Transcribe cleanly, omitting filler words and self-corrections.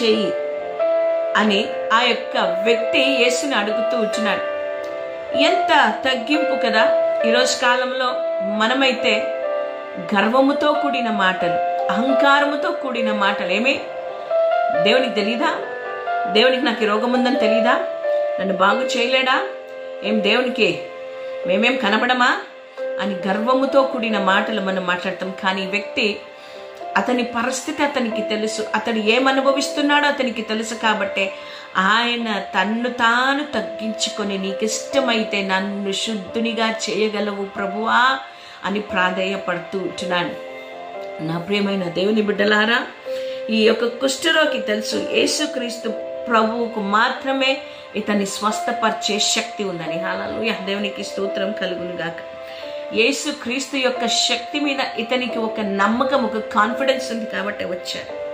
దయచేయి అని ఆ యొక్క వ్యక్తి యేసుని అడుగుతూ ఉంటున్నాడు. ఎంత తగ్గింపు కదా! ఈరోజు కాలంలో మనమైతే గర్వముతో కూడిన మాటలు, అహంకారముతో కూడిన మాటలు, ఏమే దేవునికి తెలీదా? దేవునికి నాకు ఈ రోగం ఉందని తెలీదా? నన్ను బాగు చేయలేడా? ఏం దేవునికి మేమేం కనపడమా అని గర్వముతో కూడిన మాటలు మనం మాట్లాడతాం. కానీ వ్యక్తి, అతని పరిస్థితి అతనికి తెలుసు, అతడు ఏమనుభవిస్తున్నాడో అతనికి తెలుసు. కాబట్టే ఆయన తన్ను తాను తగ్గించుకొని, నీకిష్టమైతే నన్ను శుద్ధునిగా చేయగలవు ప్రభువా అని ప్రాధేయపడుతూ ఉంటున్నాను. నా ప్రియమైన దేవుని బిడ్డలారా, ఈ యొక్క కుష్ఠరోగి తెలుసు యేసుక్రీస్తు ప్రభువుకు మాత్రమే ఇతన్ని స్వస్థపరిచే శక్తి ఉందని. హల్లెలూయా, దేవునికి స్తోత్రం కలుగును గాక. యేసుక్రీస్తు యొక్క శక్తి మీద ఇతనికి ఒక నమ్మకం, ఒక కాన్ఫిడెన్స్ ఉంది కాబట్టి వచ్చారు.